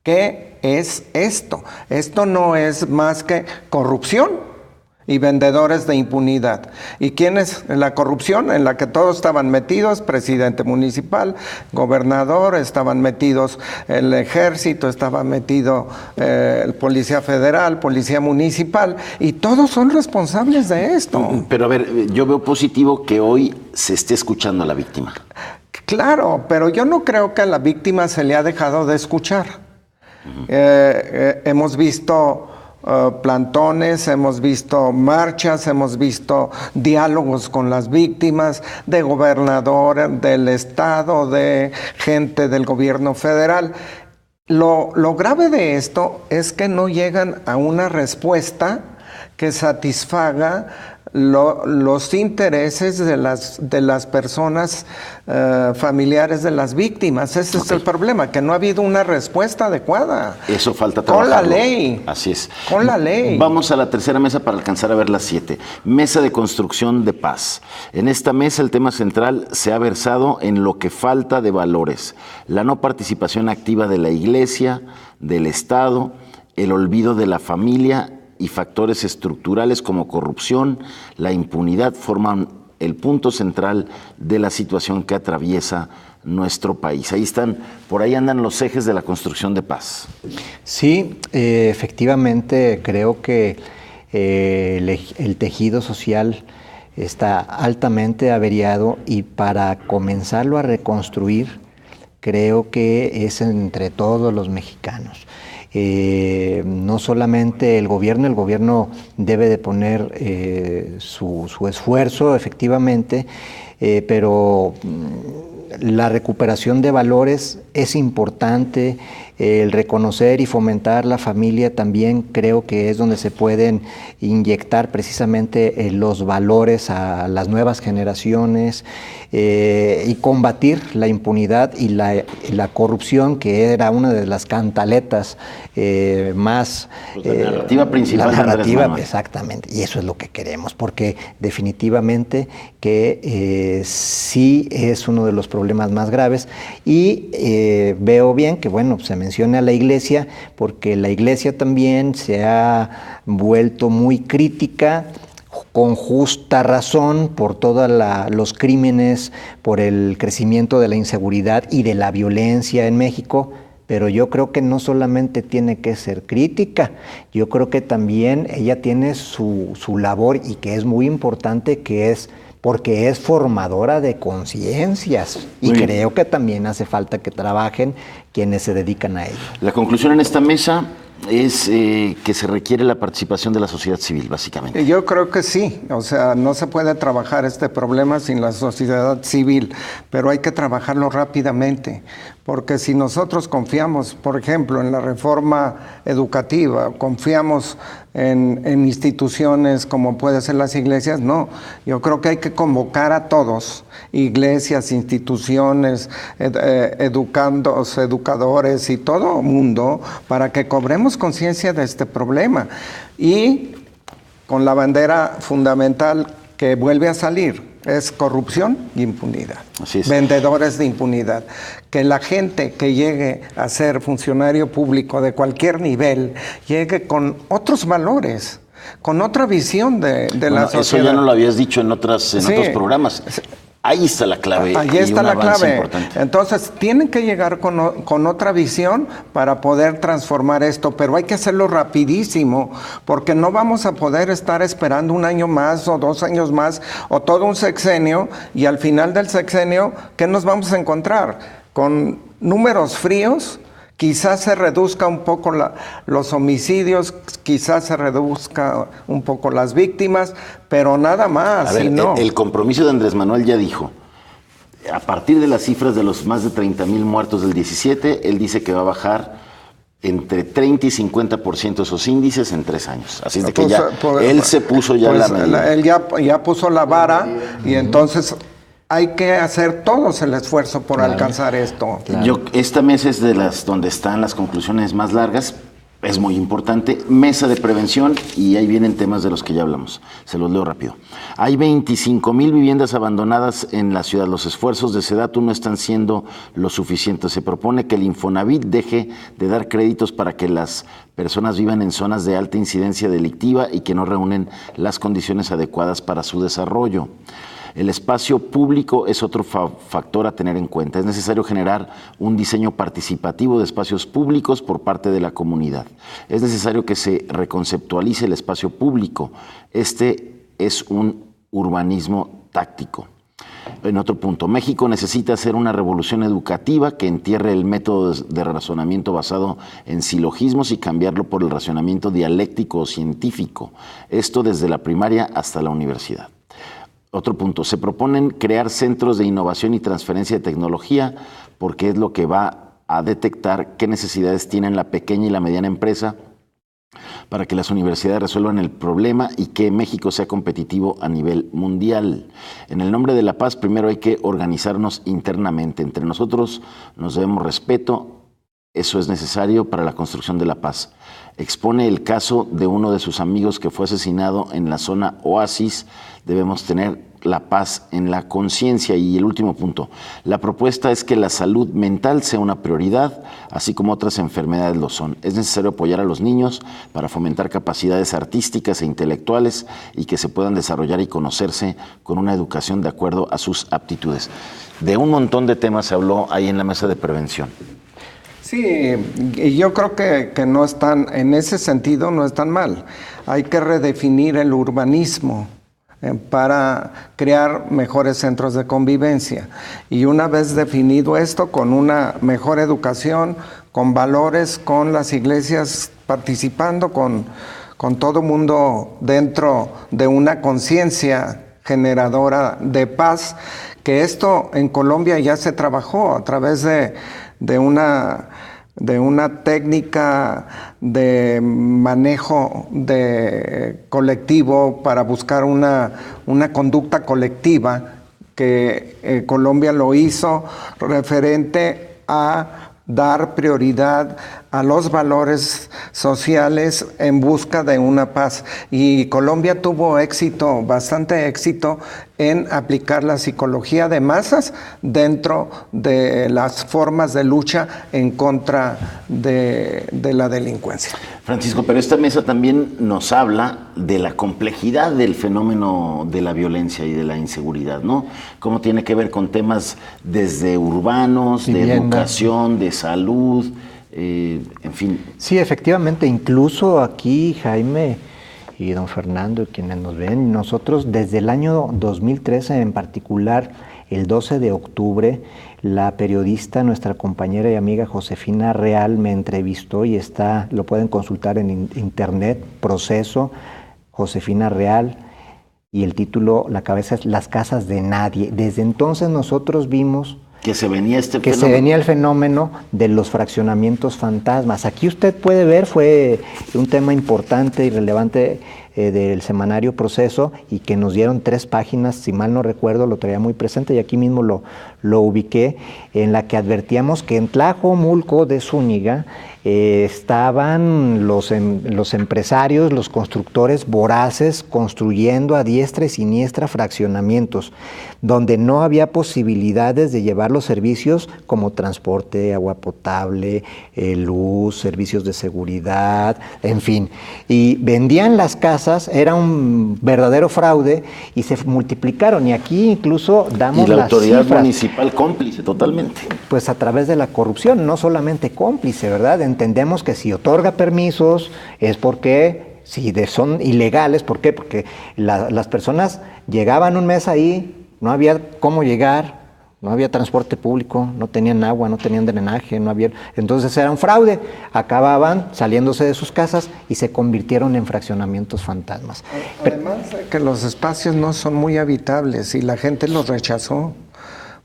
¿Qué es esto? Esto no es más que corrupción y vendedores de impunidad. ¿Y quién es la corrupción? En la que todos estaban metidos: presidente municipal, gobernador, estaban metidos el ejército, estaba metido el policía federal, policía municipal, y todos son responsables de esto. Pero a ver, yo veo positivo que hoy se esté escuchando a la víctima. Claro, pero yo no creo que a la víctima se le ha dejado de escuchar. Hemos visto plantones, hemos visto marchas, hemos visto diálogos con las víctimas, de gobernador del estado, de gente del gobierno federal. Lo grave de esto es que no llegan a una respuesta que satisfaga los intereses de las personas familiares de las víctimas. Ese es el problema, que no ha habido una respuesta adecuada. Eso falta trabajarlo. Con la ley. Así es. Con la ley. Vamos a la tercera mesa para alcanzar a ver las 7. Mesa de construcción de paz. En esta mesa el tema central se ha versado en lo que falta de valores: la no participación activa de la Iglesia, del Estado, el olvido de la familia y factores estructurales como corrupción, la impunidad forman el punto central de la situación que atraviesa nuestro país. Ahí están, por ahí andan los ejes de la construcción de paz. Sí, efectivamente creo que el tejido social está altamente averiado, y para comenzarlo a reconstruir creo que es entre todos los mexicanos. No solamente el gobierno debe de poner su esfuerzo efectivamente, pero la recuperación de valores es importante. El reconocer y fomentar la familia también creo que es donde se pueden inyectar precisamente los valores a las nuevas generaciones, y combatir la impunidad y la corrupción, que era una de las cantaletas más... La narrativa principal. La narrativa, exactamente, y eso es lo que queremos, porque definitivamente que sí es uno de los problemas más graves, y veo bien que, bueno, se mencione a la Iglesia, porque la Iglesia también se ha vuelto muy crítica, con justa razón, por todos los crímenes, por el crecimiento de la inseguridad y de la violencia en México. Pero yo creo que no solamente tiene que ser crítica, yo creo que también ella tiene su labor, y que es muy importante, que es porque es formadora de conciencias, y creo que también hace falta que trabajen quienes se dedican a ello. La conclusión en esta mesa es que se requiere la participación de la sociedad civil, básicamente. Yo creo que sí, o sea, no se puede trabajar este problema sin la sociedad civil, pero hay que trabajarlo rápidamente, porque si nosotros confiamos, por ejemplo, en la reforma educativa, confiamos en instituciones como pueden ser las iglesias, no, yo creo que hay que convocar a todos, iglesias, instituciones, educandos, educadores y todo mundo, para que cobremos conciencia de este problema. Y con la bandera fundamental que vuelve a salir, es corrupción y impunidad. Así es. Vendedores de impunidad. Que la gente que llegue a ser funcionario público de cualquier nivel llegue con otros valores, con otra visión de la sociedad. Eso ya no lo habías dicho en otros programas. Ahí está la clave. Ahí está la clave. Importante. Entonces, tienen que llegar con otra visión para poder transformar esto, pero hay que hacerlo rapidísimo, porque no vamos a poder estar esperando un año más o 2 años más o todo un sexenio, y al final del sexenio, ¿qué nos vamos a encontrar? Con números fríos. Quizás se reduzca un poco los homicidios, quizás se reduzca un poco las víctimas, pero nada más. A ver, no. El compromiso de Andrés Manuel ya dijo, a partir de las cifras de los más de 30,000 muertos del 17, él dice que va a bajar entre 30 y 50% esos índices en 3 años. Así es de que él se puso ya la medida. Él ya puso la vara y entonces hay que hacer todos el esfuerzo por alcanzar esto. Claro. Esta mesa es de las donde están las conclusiones más largas. Es muy importante. Mesa de prevención, y ahí vienen temas de los que ya hablamos. Se los leo rápido. Hay 25,000 viviendas abandonadas en la ciudad. Los esfuerzos de SEDATU no están siendo lo suficientes. Se propone que el Infonavit deje de dar créditos para que las personas vivan en zonas de alta incidencia delictiva y que no reúnen las condiciones adecuadas para su desarrollo. El espacio público es otro factor a tener en cuenta. Es necesario generar un diseño participativo de espacios públicos por parte de la comunidad. Es necesario que se reconceptualice el espacio público. Este es un urbanismo táctico. En otro punto, México necesita hacer una revolución educativa que entierre el método de razonamiento basado en silogismos y cambiarlo por el razonamiento dialéctico o científico. Esto desde la primaria hasta la universidad. Otro punto, se proponen crear centros de innovación y transferencia de tecnología porque es lo que va a detectar qué necesidades tienen la pequeña y la mediana empresa para que las universidades resuelvan el problema y que México sea competitivo a nivel mundial. En el nombre de la paz, primero hay que organizarnos internamente. Entre nosotros nos debemos respeto. Eso es necesario para la construcción de la paz. Expone el caso de uno de sus amigos que fue asesinado en la zona Oasis. Debemos tener la paz en la conciencia. Y el último punto, la propuesta es que la salud mental sea una prioridad, así como otras enfermedades lo son. Es necesario apoyar a los niños para fomentar capacidades artísticas e intelectuales y que se puedan desarrollar y conocerse con una educación de acuerdo a sus aptitudes. De un montón de temas se habló ahí en la mesa de prevención. Sí, y yo creo que no están, en ese sentido no están mal. Hay que redefinir el urbanismo para crear mejores centros de convivencia. Y una vez definido esto, con una mejor educación, con valores, con las iglesias participando, con todo mundo dentro de una conciencia generadora de paz, que esto en Colombia ya se trabajó a través de una técnica de manejo de colectivo para buscar una conducta colectiva que Colombia lo hizo referente a dar prioridad a los valores sociales en busca de una paz. Y Colombia tuvo éxito, bastante éxito, en aplicar la psicología de masas dentro de las formas de lucha en contra de la delincuencia. Francisco, pero esta mesa también nos habla de la complejidad del fenómeno de la violencia y de la inseguridad, ¿no? Cómo tiene que ver con temas desde urbanos, de educación, de salud, en fin. Sí, efectivamente, incluso aquí Jaime y don Fernando, quienes nos ven, nosotros desde el año 2013 en particular el 12 de octubre, la periodista, nuestra compañera y amiga Josefina Real me entrevistó y lo pueden consultar en internet, Proceso, Josefina Real, y el título, la cabeza es Las casas de nadie. Desde entonces nosotros vimos que se venía el fenómeno de los fraccionamientos fantasmas. Aquí usted puede ver, fue un tema importante y relevante del semanario Proceso, y que nos dieron 3 páginas, si mal no recuerdo, lo traía muy presente y aquí mismo lo ubiqué, en la que advertíamos que en Tlajomulco de Zúñiga estaban los empresarios, los constructores voraces, construyendo a diestra y siniestra fraccionamientos, donde no había posibilidades de llevar los servicios como transporte, agua potable, luz, servicios de seguridad, en fin. Y vendían las casas, era un verdadero fraude, y se multiplicaron. Y aquí incluso damos las cifras. Y la autoridad municipal cómplice totalmente. Pues a través de la corrupción, no solamente cómplice, ¿verdad? Entendemos que si otorga permisos es porque, si son ilegales, ¿por qué? Porque las personas llegaban un mes ahí, no había cómo llegar, no había transporte público, no tenían agua, no tenían drenaje, entonces era un fraude. Acababan saliéndose de sus casas y se convirtieron en fraccionamientos fantasmas. Además de que los espacios no son muy habitables y la gente los rechazó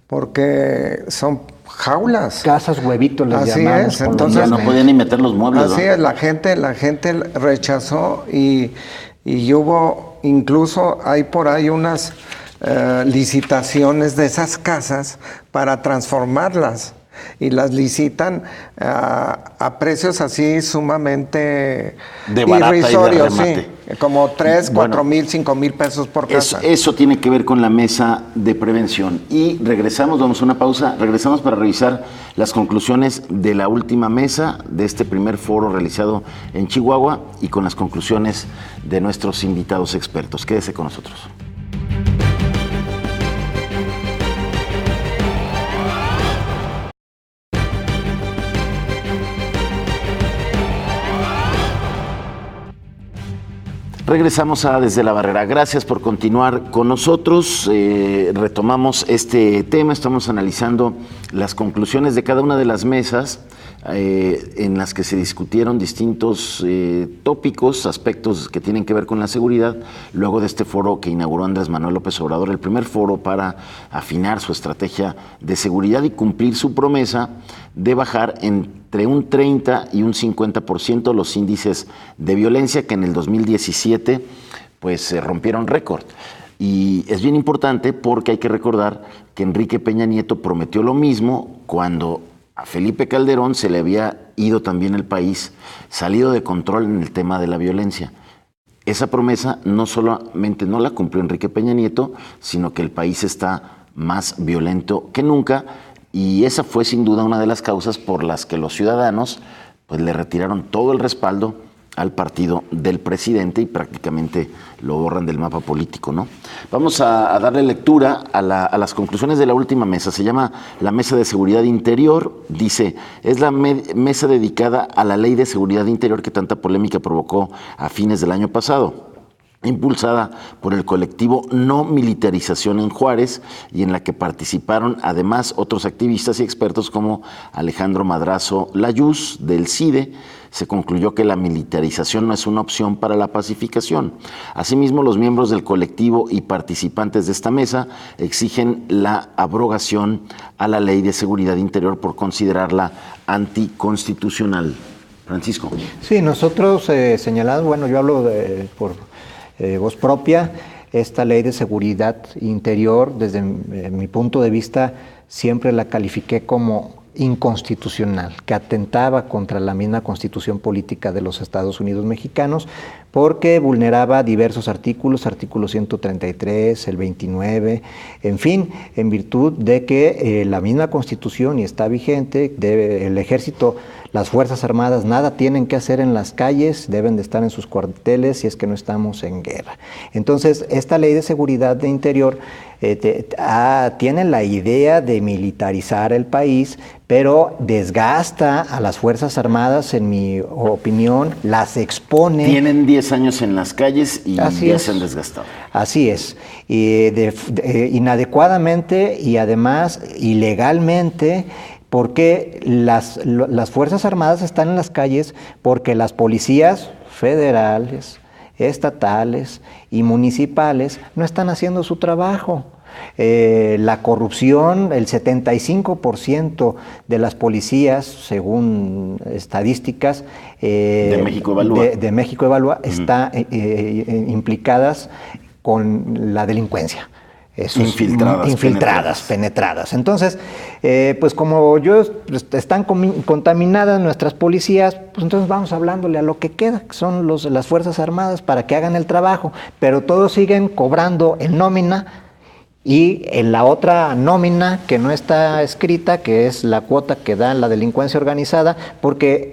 porque son jaulas. Casas huevitos les así llamamos. Es, entonces ya no podían ni meter los muebles. Así es, la gente rechazó y hubo, incluso hay por ahí unas licitaciones de esas casas para transformarlas, y las licitan a precios así sumamente irrisorios, sí, como 3, 4 mil, 5 mil pesos por casa. Eso tiene que ver con la mesa de prevención. Y regresamos, vamos a una pausa, regresamos para revisar las conclusiones de la última mesa de este primer foro realizado en Chihuahua, y con las conclusiones de nuestros invitados expertos. Quédese con nosotros. Regresamos a Desde la Barrera. Gracias por continuar con nosotros. Retomamos este tema. Estamos analizando las conclusiones de cada una de las mesas en las que se discutieron distintos tópicos, aspectos que tienen que ver con la seguridad, luego de este foro que inauguró Andrés Manuel López Obrador, el primer foro para afinar su estrategia de seguridad y cumplir su promesa de bajar entre un 30 y un 50% los índices de violencia, que en el 2017 pues se rompieron récord. Y es bien importante porque hay que recordar que Enrique Peña Nieto prometió lo mismo cuando a Felipe Calderón se le había ido también el país, salido de control en el tema de la violencia. Esa promesa no solamente no la cumplió Enrique Peña Nieto, sino que el país está más violento que nunca, y esa fue sin duda una de las causas por las que los ciudadanos pues le retiraron todo el respaldo al partido del presidente y prácticamente lo borran del mapa político, ¿no? Vamos a darle lectura a las conclusiones de la última mesa. Se llama la Mesa de Seguridad Interior. Dice, es la mesa dedicada a la Ley de Seguridad Interior que tanta polémica provocó a fines del año pasado, impulsada por el colectivo No Militarización en Juárez, y en la que participaron además otros activistas y expertos como Alejandro Madrazo Layuz del CIDE. Se concluyó que la militarización no es una opción para la pacificación. Asimismo, los miembros del colectivo y participantes de esta mesa exigen la abrogación a la Ley de Seguridad Interior por considerarla anticonstitucional. Francisco. Sí, nosotros señalamos, bueno, yo hablo por voz propia, esta Ley de Seguridad Interior, desde mi punto de vista, siempre la califiqué como inconstitucional, que atentaba contra la misma Constitución Política de los Estados Unidos Mexicanos, porque vulneraba diversos artículos, artículo 133, el 29, en fin, en virtud de que la misma Constitución, y está vigente, el Ejército, Las Fuerzas Armadas nada tienen que hacer en las calles, deben de estar en sus cuarteles si es que no estamos en guerra. Entonces, esta ley de seguridad de interior tiene la idea de militarizar el país, pero desgasta a las Fuerzas Armadas, en mi opinión, las expone. Tienen 10 años en las calles y Así ya es. se han desgastado. Así es, inadecuadamente y además ilegalmente, porque las Fuerzas Armadas están en las calles porque las policías federales, estatales y municipales no están haciendo su trabajo. La corrupción, el 75% de las policías, según estadísticas de México Evalúa, de México Evalúa, está implicadas con la delincuencia. Infiltradas, penetradas. Entonces, pues como están contaminadas nuestras policías, pues entonces vamos hablándole a lo que queda, que son las Fuerzas Armadas, para que hagan el trabajo, pero todos siguen cobrando en nómina, y en la otra nómina que no está escrita, que es la cuota que da la delincuencia organizada, porque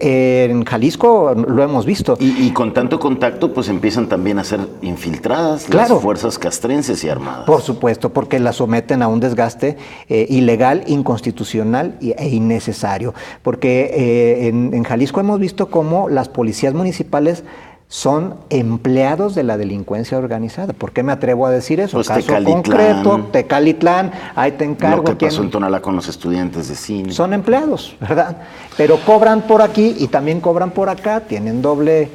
en Jalisco lo hemos visto. Y con tanto contacto, pues empiezan también a ser infiltradas las fuerzas castrenses y armadas. Por supuesto, porque las someten a un desgaste ilegal, inconstitucional e innecesario. Porque en Jalisco hemos visto cómo las policías municipales son empleados de la delincuencia organizada. ¿Por qué me atrevo a decir eso? Pues Caso Tecalitlán, concreto, Tecalitlán, ahí te encargo. Lo que pasó en Tonalá con los estudiantes de cine. Son empleados, ¿verdad? Pero cobran por aquí y también cobran por acá, tienen doble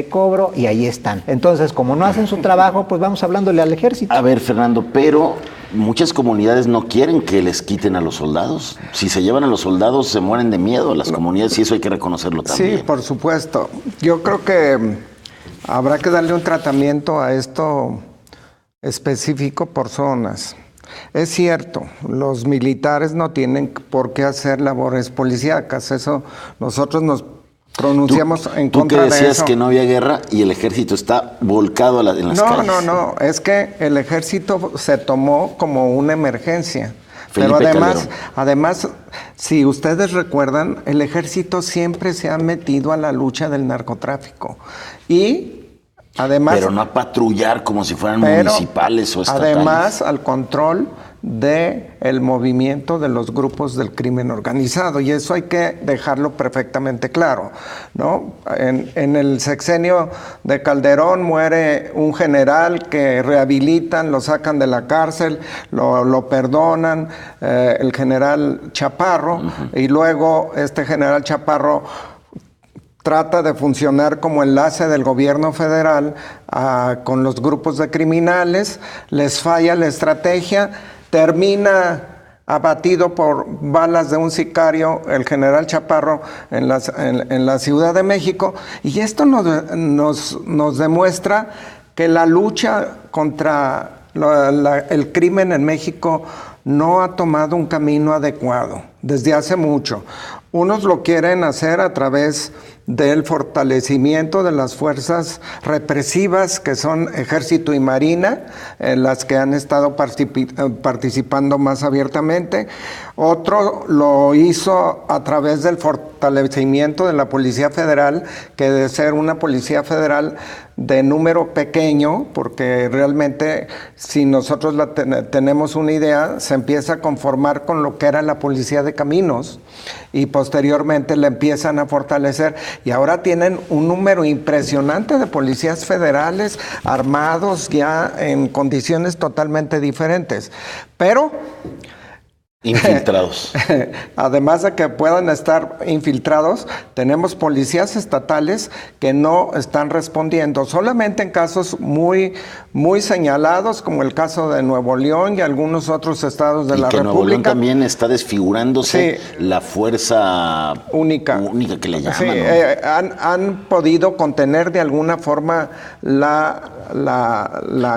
cobro y ahí están. Entonces, como no hacen su trabajo, pues vamos hablándole al ejército. A ver, Fernando, pero muchas comunidades no quieren que les quiten a los soldados. Si se llevan a los soldados, se mueren de miedo las comunidades, y eso hay que reconocerlo también. Sí, por supuesto. Yo creo que habrá que darle un tratamiento a esto específico por zonas. Es cierto, los militares no tienen por qué hacer labores policíacas, eso nosotros nos pronunciamos en contra de eso. Tú que decías que no había guerra y el ejército está volcado en las calles. No, es que el ejército se tomó como una emergencia. Felipe Pero Calderón. además, si ustedes recuerdan, el ejército siempre se ha metido a la lucha del narcotráfico. Y además, pero no a patrullar como si fueran municipales o estatales. Además, al control del movimiento de los grupos del crimen organizado, y eso hay que dejarlo perfectamente claro, ¿no? En el sexenio de Calderón muere un general que rehabilitan, lo sacan de la cárcel, lo perdonan, el general Chaparro, y luego este general Chaparro trata de funcionar como enlace del gobierno federal con los grupos de criminales, les falla la estrategia, termina abatido por balas de un sicario, el general Chaparro, en la Ciudad de México, y esto nos demuestra que la lucha contra el crimen en México no ha tomado un camino adecuado desde hace mucho. Unos lo quieren hacer a través del fortalecimiento de las fuerzas represivas que son Ejército y Marina, en las que han estado participando más abiertamente. Otro lo hizo a través del fortalecimiento de la Policía Federal, que de ser una Policía Federal de número pequeño, porque realmente si nosotros tenemos una idea, se empieza a conformar con lo que era la Policía de Caminos y posteriormente la empiezan a fortalecer, y ahora tienen un número impresionante de policías federales armados ya en condiciones totalmente diferentes. Pero infiltrados. Además de que puedan estar infiltrados, tenemos policías estatales que no están respondiendo, solamente en casos muy, muy señalados, como el caso de Nuevo León y algunos otros estados de la República. Nuevo León también está desfigurándose, sí, la fuerza única que le llaman. Sí, ¿no? Han podido contener de alguna forma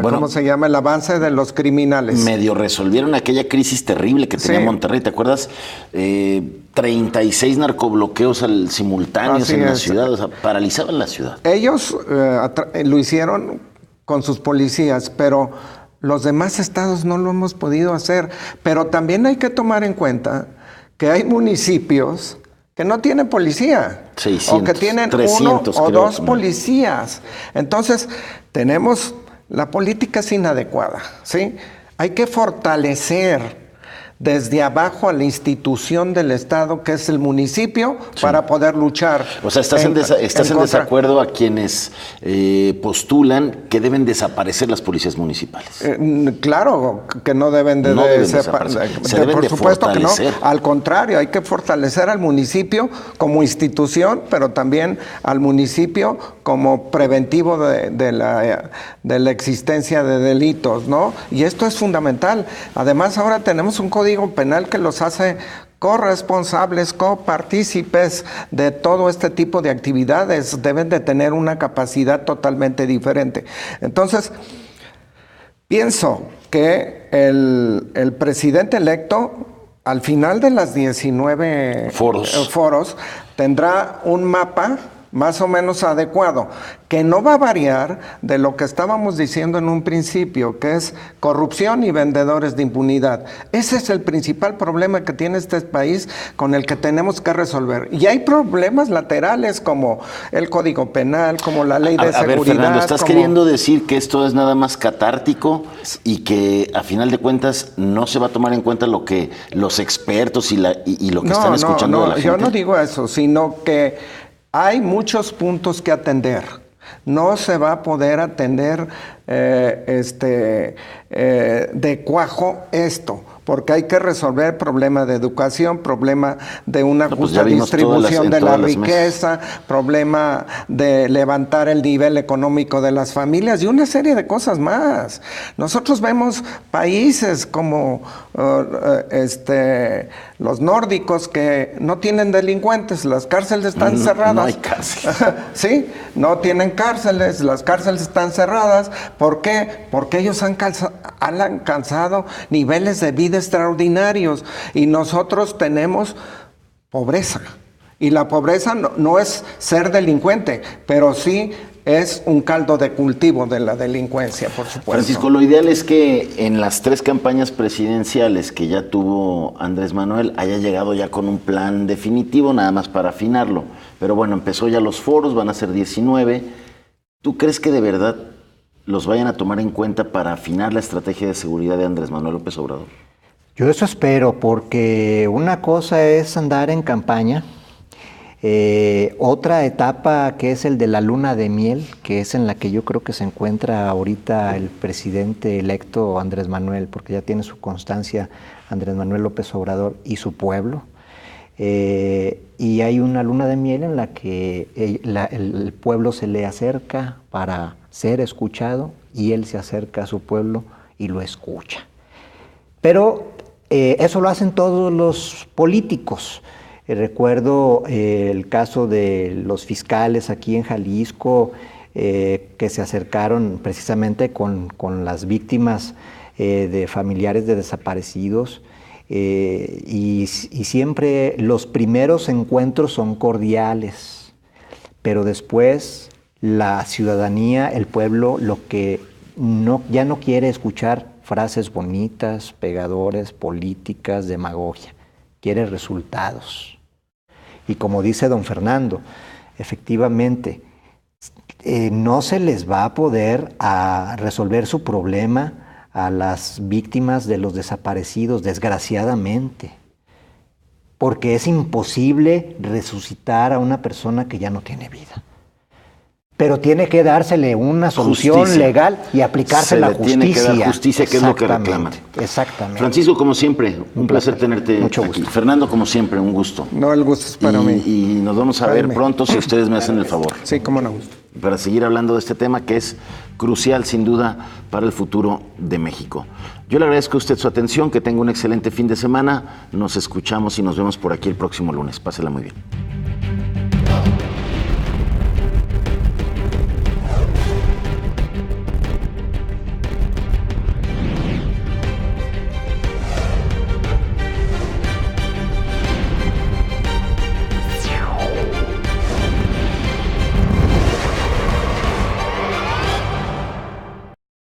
¿cómo se llama? El avance de los criminales. Medio resolvieron aquella crisis terrible que tenía Monterrey, ¿te acuerdas? 36 narcobloqueos simultáneos en la ciudad, o sea, paralizaban la ciudad. Ellos lo hicieron con sus policías, pero los demás estados no lo hemos podido hacer. Pero también hay que tomar en cuenta que hay municipios que no tienen policía, 600, o que tienen 300, uno o creo, dos policías. Entonces, tenemos, la política es inadecuada, ¿sí? Hay que fortalecer desde abajo a la institución del Estado, que es el municipio, para poder luchar. O sea, estás en desacuerdo a quienes postulan que deben desaparecer las policías municipales. Claro que no deben de desaparecer. Se deben por supuesto fortalecer. Que no. Al contrario, hay que fortalecer al municipio como institución, pero también al municipio como preventivo de la existencia de delitos, ¿no? Y esto es fundamental. Además, ahora tenemos un código penal que los hace corresponsables, copartícipes de todo este tipo de actividades. Deben de tener una capacidad totalmente diferente. Entonces, pienso que el presidente electo, al final de las 19 foros, tendrá un mapa más o menos adecuado, que no va a variar de lo que estábamos diciendo en un principio, que es corrupción y vendedores de impunidad. Ese es el principal problema que tiene este país, con el que tenemos que resolver. Y hay problemas laterales como el Código Penal, como la Ley de Seguridad. A ver, Fernando, ¿estás queriendo decir que esto es nada más catártico y que a final de cuentas no se va a tomar en cuenta lo que los expertos y lo que están escuchando de la gente? Yo no digo eso, sino que hay muchos puntos que atender. No se va a poder atender de cuajo esto, porque hay que resolver problema de educación, problema de una justa distribución de la riqueza, problema de levantar el nivel económico de las familias y una serie de cosas más. Nosotros vemos países como los nórdicos que no tienen delincuentes, las cárceles están cerradas. No hay cárcel. Sí, no tienen cárceles, las cárceles están cerradas. ¿Por qué? Porque ellos han alcanzado niveles de vida extraordinarios y nosotros tenemos pobreza. Y la pobreza no es ser delincuente, pero sí es un caldo de cultivo de la delincuencia, por supuesto. Francisco, lo ideal es que en las 3 campañas presidenciales que ya tuvo Andrés Manuel haya llegado ya con un plan definitivo, nada más para afinarlo. Pero bueno, empezó ya los foros, van a ser 19. ¿Tú crees que de verdad los vayan a tomar en cuenta para afinar la estrategia de seguridad de Andrés Manuel López Obrador? Yo eso espero, porque una cosa es andar en campaña, otra etapa que es el de la luna de miel, que es en la que yo creo que se encuentra ahorita el presidente electo Andrés Manuel, porque ya tiene su constancia Andrés Manuel López Obrador y su pueblo. Y hay una luna de miel en la que el pueblo se le acerca para ser escuchado y él se acerca a su pueblo y lo escucha. Pero eso lo hacen todos los políticos. Recuerdo el caso de los fiscales aquí en Jalisco que se acercaron precisamente con las víctimas de familiares de desaparecidos. Y siempre los primeros encuentros son cordiales, pero después la ciudadanía, el pueblo, ya no quiere escuchar frases bonitas, pegadores, políticas, demagogia, quiere resultados. Y como dice don Fernando, efectivamente, no se les va a poder resolver su problema a las víctimas de los desaparecidos, desgraciadamente, porque es imposible resucitar a una persona que ya no tiene vida. Pero tiene que dársele una solución legal y aplicarse la justicia. Tiene que dar justicia, que es lo que reclaman. Exactamente. Francisco, como siempre, un placer tenerte Mucho aquí. gusto. Fernando, como siempre, un gusto. No, el gusto es para mí. Y nos vamos a ver pronto si ustedes me hacen el favor. Sí, cómo no. Para seguir hablando de este tema que es crucial, sin duda, para el futuro de México. Yo le agradezco a usted su atención, que tenga un excelente fin de semana. Nos escuchamos y nos vemos por aquí el próximo lunes. Pásela muy bien.